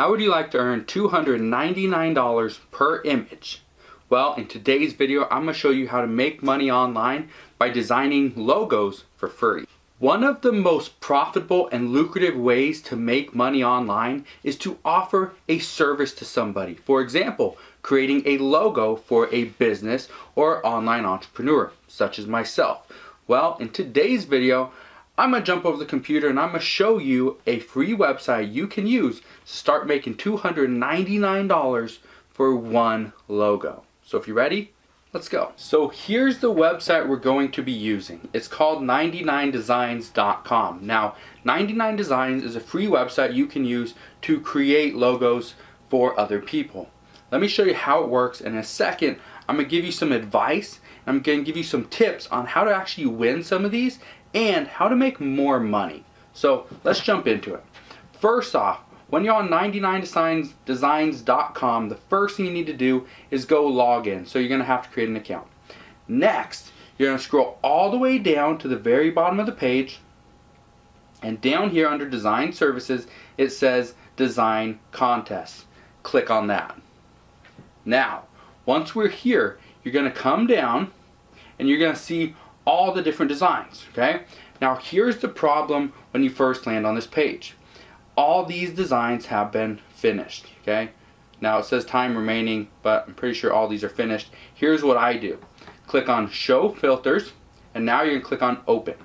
How would you like to earn $299 per image? Well, in today's video, I'm going to show you how to make money online by designing logos for free. One of the most profitable and lucrative ways to make money online is to offer a service to somebody. For example, creating a logo for a business or online entrepreneur, such as myself. Well, in today's video, I'm going to jump over the computer and I'm going to show you a free website you can use to start making $299 for one logo. So if you're ready, let's go. So here's the website we're going to be using. It's called 99designs.com. Now, 99designs is a free website you can use to create logos for other people. Let me show you how it works. In a second, I'm going to give you some advice. I'm going to give you some tips on how to actually win some of these and how to make more money. So let's jump into it. First off, when you're on 99designs.com, the first thing you need to do is go log in. So you're going to have to create an account. Next, you're going to scroll all the way down to the very bottom of the page, and down here under design services it says design contests. Click on that. Now, once we're here, you're going to come down and you're going to see all the different designs. Okay, now here's the problem when you first land on this page. All these designs have been finished. Okay, now it says time remaining, but I'm pretty sure all these are finished. Here's what I do. Click on show filters, and now you're going to click on open.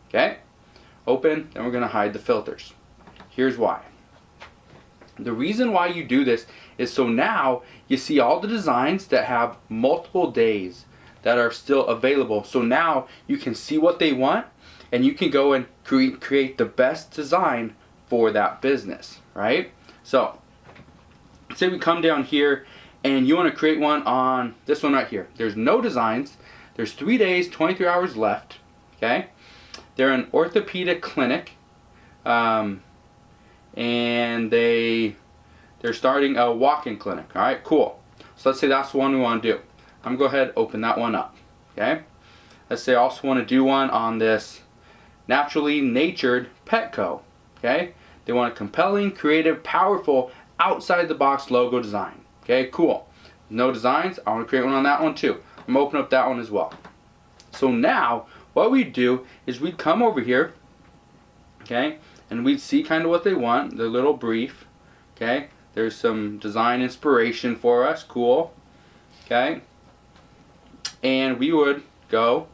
Okay, open, then we're going to hide the filters. Here's why. The reason why you do this is so now you see all the designs that have multiple days that are still available. So now you can see what they want and you can go and create the best design for that business, right? So say we come down here and you want to create one on this one right here. There's no designs. There's 3 days, 23 hours left. Okay, they're an orthopedic clinic, and they're starting a walk-in clinic. All right, cool. So let's say that's the one we want to do. I'm going to go ahead and open that one up. Okay, let's say I also want to do one on this naturally natured Petco. Okay, they want a compelling, creative, powerful, outside the box logo design. Okay, cool. No designs. I want to create one on that one too. I'm going to open up that one as well. So now what we do is we'd come over here, okay, and we'd see kind of what they want, their little brief. Okay, there's some design inspiration for us. Cool. Okay, and we would go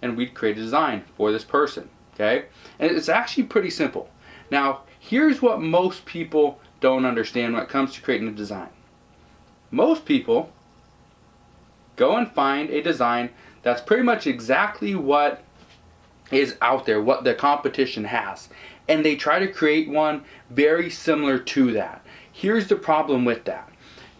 and we'd create a design for this person. Okay, and it's actually pretty simple. Now here's what most people don't understand when it comes to creating a design. Most people go and find a design that's pretty much exactly what is out there, what the competition has, and they try to create one very similar to that. Here's the problem with that.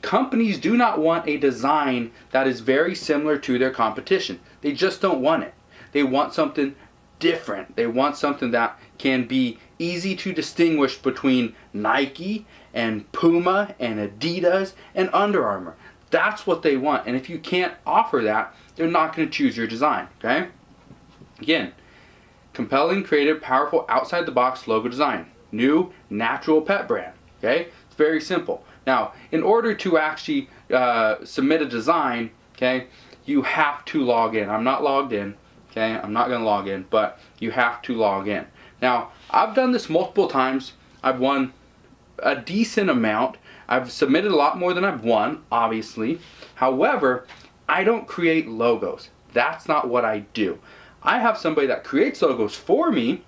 Companies do not want a design that is very similar to their competition. They just don't want it. They want something different. They want something that can be easy to distinguish between Nike and Puma and Adidas and Under Armour. That's what they want. And if you can't offer that, they're not going to choose your design. Okay? Again, compelling, creative, powerful, outside the box logo design. New natural pet brand. Okay? It's very simple. Now, in order to actually submit a design, okay, you have to log in. I'm not logged in. Okay, I'm not going to log in, but you have to log in. Now, I've done this multiple times. I've won a decent amount. I've submitted a lot more than I've won, obviously. However, I don't create logos. That's not what I do. I have somebody that creates logos for me,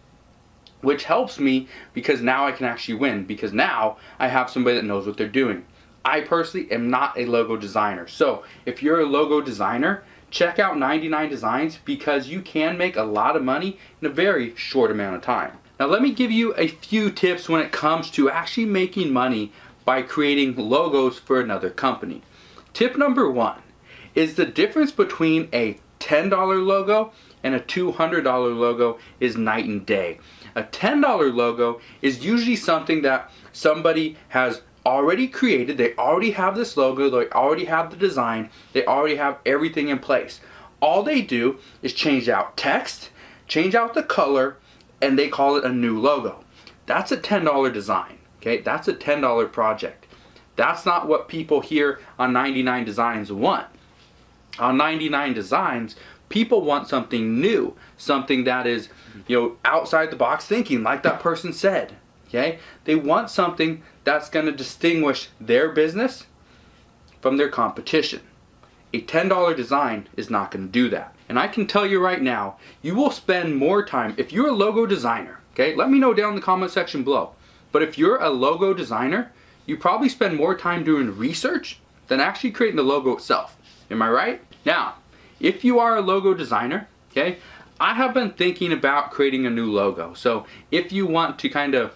which helps me because now I can actually win, because now I have somebody that knows what they're doing. I personally am not a logo designer. So if you're a logo designer, check out 99 Designs because you can make a lot of money in a very short amount of time. Now let me give you a few tips when it comes to actually making money by creating logos for another company. Tip number one is the difference between a $10 logo and a $200 logo is night and day. A $10 logo is usually something that somebody has already created. They already have this logo, they already have the design, they already have everything in place. All they do is change out text, change out the color, and they call it a new logo. That's a $10 design. Okay, that's a $10 project. That's not what people here on 99 Designs want. On 99 Designs, people want something new, something that is, outside the box thinking, like that person said. Okay, they want something that's going to distinguish their business from their competition. A $10 design is not going to do that. And I can tell you right now, you will spend more time, if you're a logo designer, okay, let me know down in the comment section below. But if you're a logo designer, you probably spend more time doing research than actually creating the logo itself. Am I right? Now, if you are a logo designer, okay, I have been thinking about creating a new logo. So if you want to kind of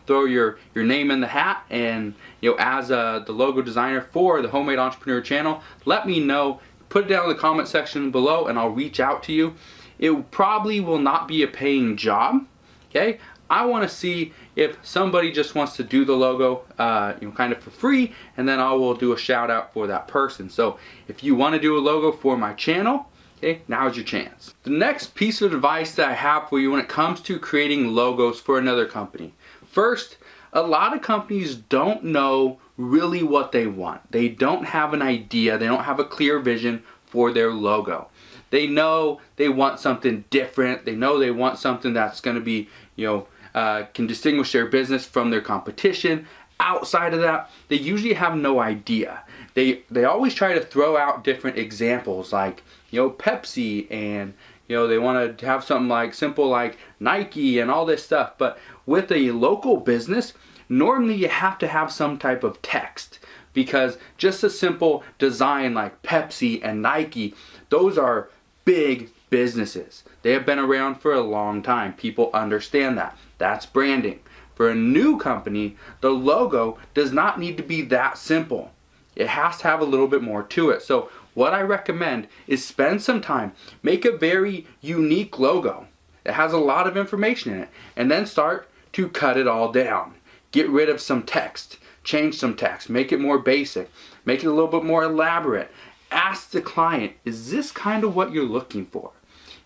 throw your name in the hat and as the logo designer for the Homemade Entrepreneur channel, let me know. Put it down in the comment section below and I'll reach out to you. It probably will not be a paying job. Okay, I want to see if somebody just wants to do the logo kind of for free, and then I will do a shout out for that person. So if you want to do a logo for my channel, okay, now's your chance. The next piece of advice that I have for you when it comes to creating logos for another company. First, a lot of companies don't know really what they want. They don't have an idea. They don't have a clear vision for their logo. They know they want something different. They know they want something that's going to be, can distinguish their business from their competition. Outside of that, they usually have no idea. They always try to throw out different examples like, Pepsi, and they want to have something like simple like Nike and all this stuff. But with a local business, normally you have to have some type of text, because just a simple design like Pepsi and Nike, those are big businesses. They have been around for a long time. People understand that. That's branding. For a new company, the logo does not need to be that simple. It has to have a little bit more to it. So what I recommend is spend some time, make a very unique logo that has a lot of information in it, and then start to cut it all down. Get rid of some text, change some text, make it more basic, make it a little bit more elaborate. Ask the client, is this kind of what you're looking for?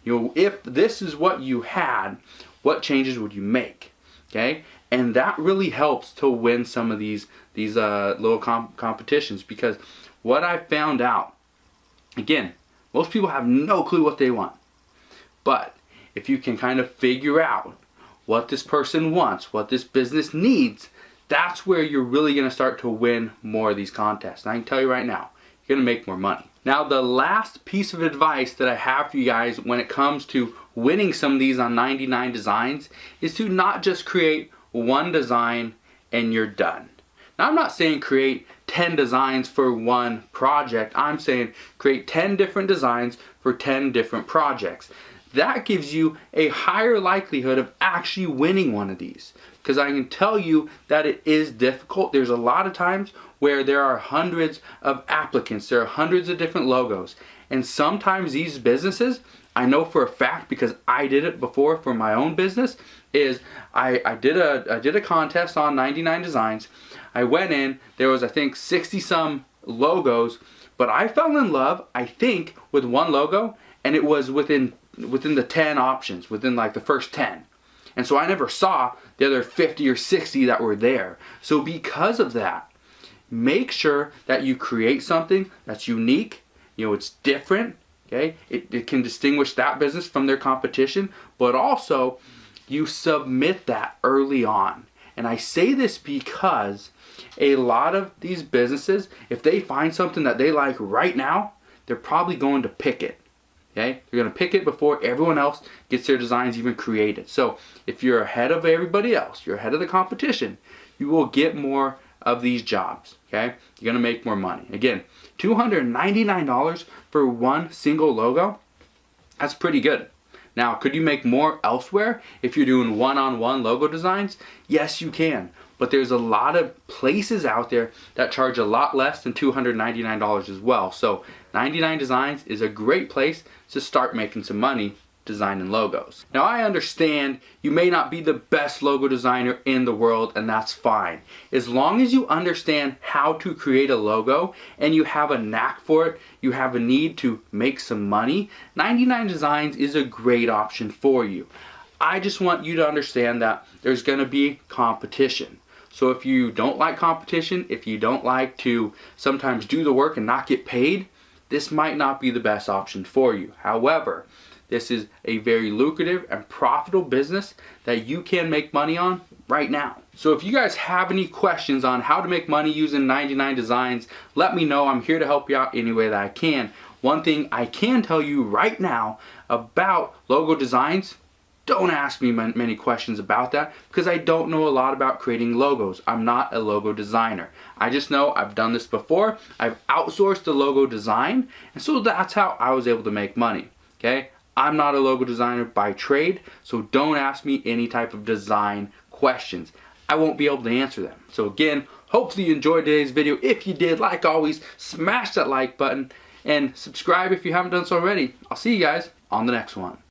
If this is what you had, what changes would you make? Okay, and that really helps to win some of these little competitions, because what I found out, again, most people have no clue what they want. But if you can kind of figure out what this person wants, what this business needs, that's where you're really going to start to win more of these contests. And I can tell you right now, you're going to make more money. Now, the last piece of advice that I have for you guys when it comes to winning some of these on 99 Designs is to not just create one design and you're done. Now, I'm not saying create 10 designs for one project. I'm saying create 10 different designs for 10 different projects. That gives you a higher likelihood of actually winning one of these, because I can tell you that it is difficult. There's a lot of times where there are hundreds of applicants, there are hundreds of different logos, and sometimes these businesses, I know for a fact because I did it before for my own business, is I did a contest on 99 Designs. I went in, there was I think 60 some logos, but I fell in love, I think, with one logo, and it was within the 10 options, within like the first 10. And so I never saw the other 50 or 60 that were there. So because of that, make sure that you create something that's unique, it's different, okay? It can distinguish that business from their competition, but also you submit that early on. And I say this because a lot of these businesses, if they find something that they like right now, they're probably going to pick it. Okay, you're going to pick it before everyone else gets their designs even created. So if you're ahead of everybody else, you're ahead of the competition, you will get more of these jobs. Okay, you're going to make more money. Again, $299 for one single logo, that's pretty good. Now, could you make more elsewhere if you're doing one-on-one logo designs? Yes, you can. But there's a lot of places out there that charge a lot less than $299 as well. So 99 Designs is a great place to start making some money designing logos. Now, I understand you may not be the best logo designer in the world, and that's fine. As long as you understand how to create a logo and you have a knack for it, you have a need to make some money, 99 Designs is a great option for you. I just want you to understand that there's going to be competition. So if you don't like competition, if you don't like to sometimes do the work and not get paid, this might not be the best option for you. However, this is a very lucrative and profitable business that you can make money on right now. So if you guys have any questions on how to make money using 99 designs, let me know. I'm here to help you out any way that I can. One thing I can tell you right now about logo designs, don't ask me many questions about that because I don't know a lot about creating logos. I'm not a logo designer. I just know I've done this before. I've outsourced the logo design, and so that's how I was able to make money. Okay? I'm not a logo designer by trade, so don't ask me any type of design questions. I won't be able to answer them. So again, hopefully you enjoyed today's video. If you did, like always, smash that like button and subscribe if you haven't done so already. I'll see you guys on the next one.